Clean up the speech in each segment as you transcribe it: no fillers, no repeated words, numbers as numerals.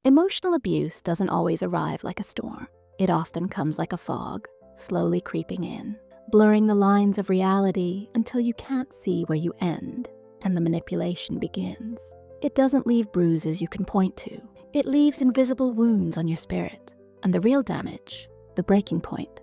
Emotional abuse doesn't always arrive like a storm. It often comes like a fog, slowly creeping in, blurring the lines of reality until you can't see where you end and the manipulation begins. It doesn't leave bruises you can point to. It leaves invisible wounds on your spirit. And the real damage, the breaking point,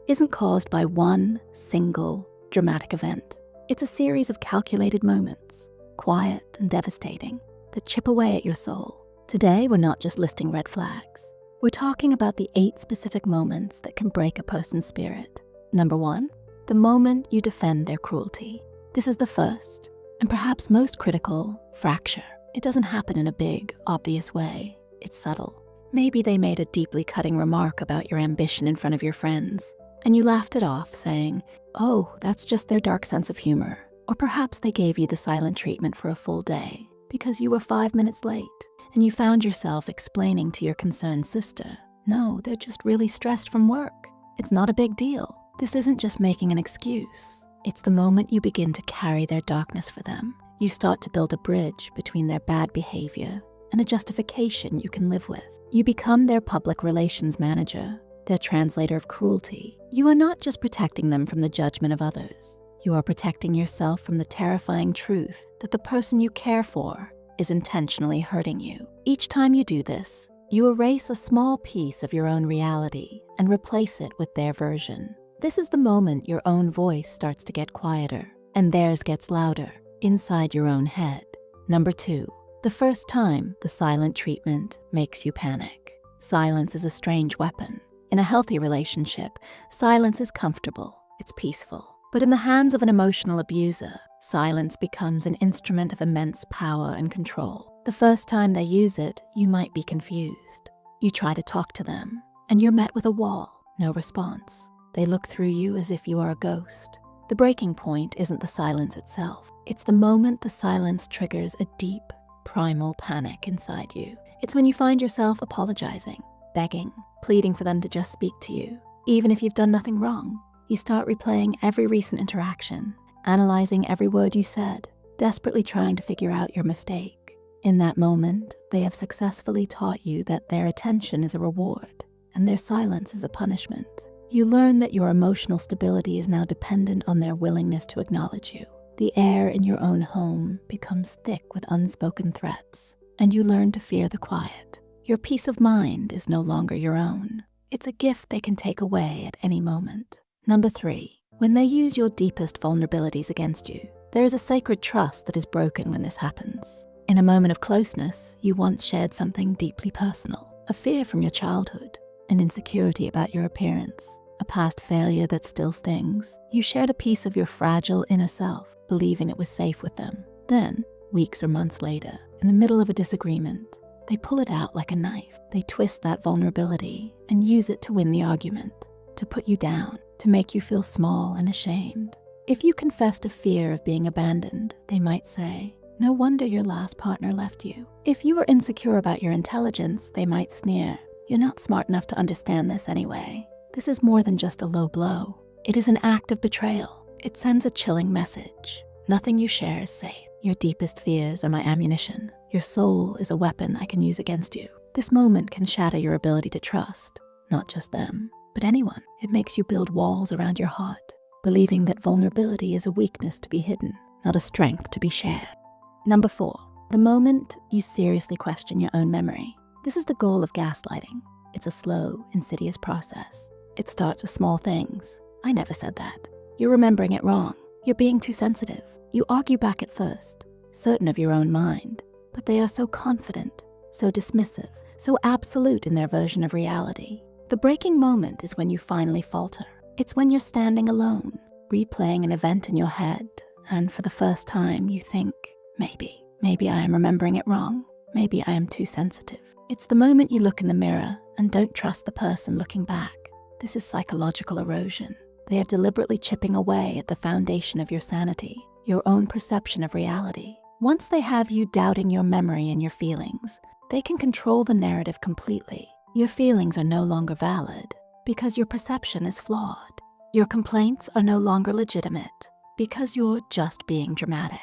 isn't caused by one single dramatic event. It's a series of calculated moments, quiet and devastating, that chip away at your soul. Today, we're not just listing red flags. We're talking about the 8 specific moments that can break a person's spirit. Number 1, the moment you defend their cruelty. This is the first, and perhaps most critical, fracture. It doesn't happen in a big, obvious way. It's subtle. Maybe they made a deeply cutting remark about your ambition in front of your friends, and you laughed it off, saying, "Oh, that's just their dark sense of humor." Or perhaps they gave you the silent treatment for a full day because you were 5 minutes late, and you found yourself explaining to your concerned sister, "No, they're just really stressed from work. It's not a big deal." This isn't just making an excuse. It's the moment you begin to carry their darkness for them. You start to build a bridge between their bad behavior and a justification you can live with. You become their public relations manager, their translator of cruelty. You are not just protecting them from the judgment of others. You are protecting yourself from the terrifying truth that the person you care for is intentionally hurting you. Each time you do this, you erase a small piece of your own reality and replace it with their version. This is the moment your own voice starts to get quieter and theirs gets louder inside your own head. Number 2, the first time the silent treatment makes you panic. Silence is a strange weapon. In a healthy relationship, silence is comfortable, it's peaceful. But in the hands of an emotional abuser, silence becomes an instrument of immense power and control. The first time they use it, you might be confused. You try to talk to them, and you're met with a wall, no response. They look through you as if you are a ghost. The breaking point isn't the silence itself. It's the moment the silence triggers a deep, primal panic inside you. It's when you find yourself apologizing, begging, pleading for them to just speak to you. Even if you've done nothing wrong, you start replaying every recent interaction, analyzing every word you said, desperately trying to figure out your mistake. In that moment, they have successfully taught you that their attention is a reward and their silence is a punishment. You learn that your emotional stability is now dependent on their willingness to acknowledge you. The air in your own home becomes thick with unspoken threats, and you learn to fear the quiet. Your peace of mind is no longer your own. It's a gift they can take away at any moment. Number 3, when they use your deepest vulnerabilities against you, there is a sacred trust that is broken when this happens. In a moment of closeness, you once shared something deeply personal, a fear from your childhood, an insecurity about your appearance, a past failure that still stings. You shared a piece of your fragile inner self, believing it was safe with them. Then, weeks or months later, in the middle of a disagreement, they pull it out like a knife. They twist that vulnerability and use it to win the argument, to put you down, to make you feel small and ashamed. If you confessed a fear of being abandoned, they might say, "No wonder your last partner left you." If you were insecure about your intelligence, they might sneer, "You're not smart enough to understand this anyway." This is more than just a low blow. It is an act of betrayal. It sends a chilling message. Nothing you share is safe. Your deepest fears are my ammunition. Your soul is a weapon I can use against you. This moment can shatter your ability to trust, not just them, but anyone. It makes you build walls around your heart, believing that vulnerability is a weakness to be hidden, not a strength to be shared. Number 4, the moment you seriously question your own memory. This is the goal of gaslighting. It's a slow, insidious process. It starts with small things. "I never said that." "You're remembering it wrong." "You're being too sensitive." You argue back at first, certain of your own mind, but they are so confident, so dismissive, so absolute in their version of reality. The breaking moment is when you finally falter. It's when you're standing alone, replaying an event in your head, and for the first time you think, maybe I am remembering it wrong. Maybe I am too sensitive. It's the moment you look in the mirror and don't trust the person looking back. This is psychological erosion. They are deliberately chipping away at the foundation of your sanity, your own perception of reality. Once they have you doubting your memory and your feelings, they can control the narrative completely. Your feelings are no longer valid because your perception is flawed. Your complaints are no longer legitimate because you're just being dramatic.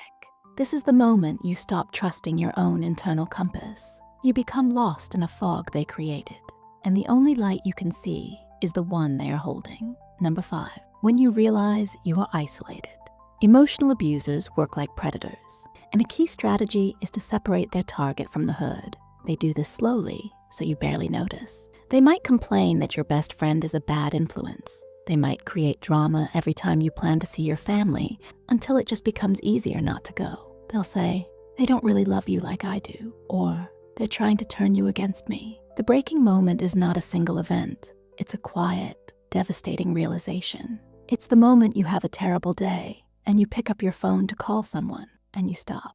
This is the moment you stop trusting your own internal compass. You become lost in a fog they created, and the only light you can see is the one they are holding. Number 5, when you realize you are isolated. Emotional abusers work like predators, and a key strategy is to separate their target from the herd. They do this slowly, so you barely notice. They might complain that your best friend is a bad influence. They might create drama every time you plan to see your family until it just becomes easier not to go. They'll say, "They don't really love you like I do," or "They're trying to turn you against me." The breaking moment is not a single event. It's a quiet, devastating realization. It's the moment you have a terrible day and you pick up your phone to call someone and you stop.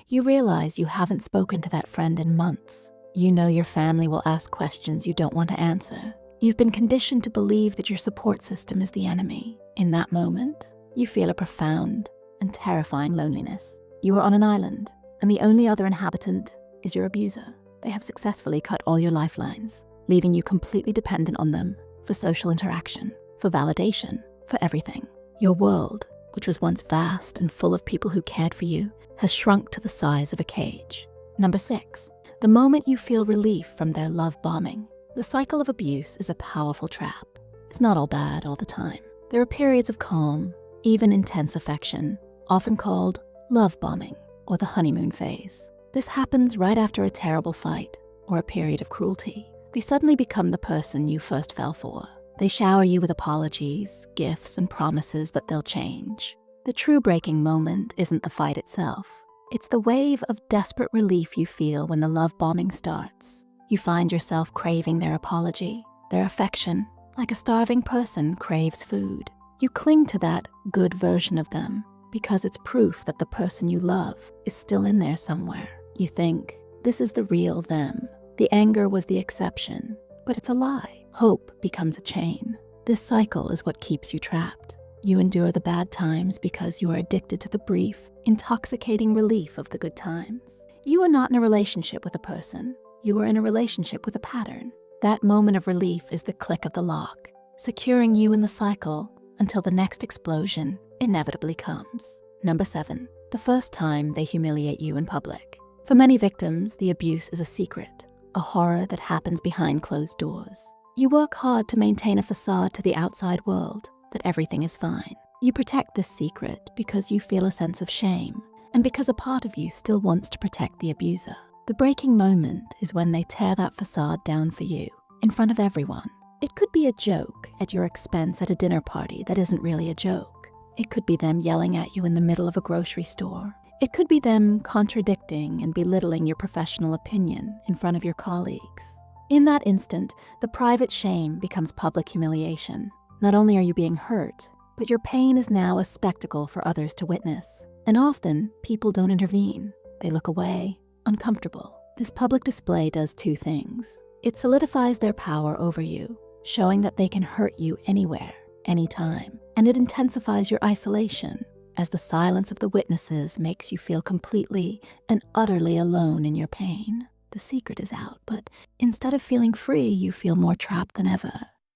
You realize you haven't spoken to that friend in months. You know your family will ask questions you don't want to answer. You've been conditioned to believe that your support system is the enemy. In that moment, you feel a profound and terrifying loneliness. You are on an island, and the only other inhabitant is your abuser. They have successfully cut all your lifelines, leaving you completely dependent on them for social interaction, for validation, for everything. Your world, which was once vast and full of people who cared for you, has shrunk to the size of a cage. Number 6, the moment you feel relief from their love bombing. The cycle of abuse is a powerful trap. It's not all bad all the time. There are periods of calm, even intense affection, often called love bombing or the honeymoon phase. This happens right after a terrible fight or a period of cruelty. They suddenly become the person you first fell for. They shower you with apologies, gifts, and promises that they'll change. The true breaking moment isn't the fight itself. It's the wave of desperate relief you feel when the love bombing starts. You find yourself craving their apology, their affection, like a starving person craves food. You cling to that good version of them because it's proof that the person you love is still in there somewhere. You think, this is the real them. The anger was the exception, but it's a lie. Hope becomes a chain. This cycle is what keeps you trapped. You endure the bad times because you are addicted to the brief, intoxicating relief of the good times. You are not in a relationship with a person. You are in a relationship with a pattern. That moment of relief is the click of the lock, securing you in the cycle until the next explosion inevitably comes. Number 7, the first time they humiliate you in public. For many victims, the abuse is a secret, a horror that happens behind closed doors. You work hard to maintain a facade to the outside world that everything is fine. You protect this secret because you feel a sense of shame and because a part of you still wants to protect the abuser. The breaking moment is when they tear that facade down for you, in front of everyone. It could be a joke at your expense at a dinner party that isn't really a joke. It could be them yelling at you in the middle of a grocery store. It could be them contradicting and belittling your professional opinion in front of your colleagues. In that instant, the private shame becomes public humiliation. Not only are you being hurt, but your pain is now a spectacle for others to witness. And often, people don't intervene. They look away, uncomfortable. This public display does 2 things. It solidifies their power over you, showing that they can hurt you anywhere, anytime. And it intensifies your isolation, as the silence of the witnesses makes you feel completely and utterly alone in your pain. The secret is out, but instead of feeling free, you feel more trapped than ever.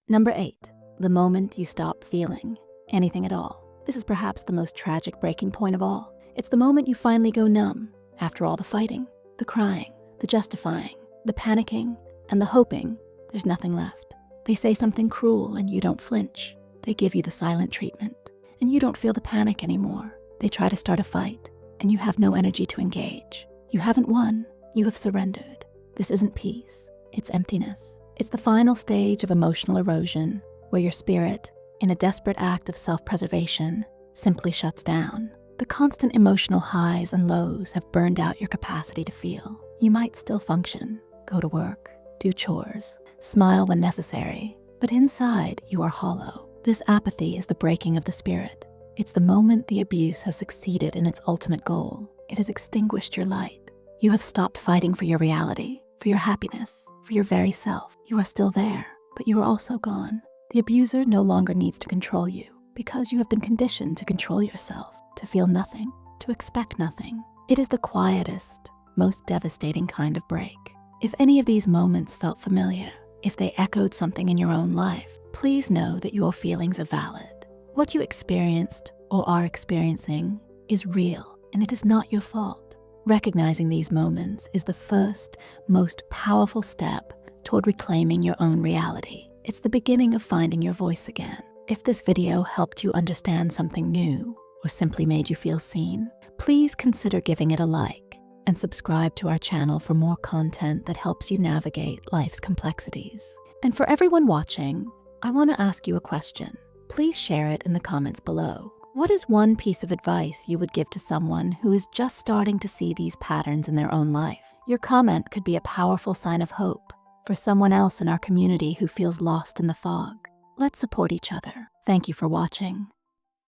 Number 8, the moment you stop feeling anything at all. This is perhaps the most tragic breaking point of all. It's the moment you finally go numb after all the fighting, the crying, the justifying, the panicking, and the hoping. There's nothing left. They say something cruel and you don't flinch. They give you the silent treatment and you don't feel the panic anymore. They try to start a fight and you have no energy to engage. You haven't won. You have surrendered. This isn't peace. It's emptiness. It's the final stage of emotional erosion where your spirit, in a desperate act of self-preservation, simply shuts down. The constant emotional highs and lows have burned out your capacity to feel. You might still function, go to work, do chores, smile when necessary, but inside you are hollow. This apathy is the breaking of the spirit. It's the moment the abuse has succeeded in its ultimate goal. It has extinguished your light. You have stopped fighting for your reality, for your happiness, for your very self. You are still there, but you are also gone. The abuser no longer needs to control you because you have been conditioned to control yourself, to feel nothing, to expect nothing. It is the quietest, most devastating kind of break. If any of these moments felt familiar, if they echoed something in your own life, please know that your feelings are valid. What you experienced or are experiencing is real, and it is not your fault. Recognizing these moments is the first, most powerful step toward reclaiming your own reality. It's the beginning of finding your voice again. If this video helped you understand something new or simply made you feel seen, please consider giving it a like and subscribe to our channel for more content that helps you navigate life's complexities. And for everyone watching, I want to ask you a question. Please share it in the comments below. What is one piece of advice you would give to someone who is just starting to see these patterns in their own life? Your comment could be a powerful sign of hope for someone else in our community who feels lost in the fog. Let's support each other. Thank you for watching.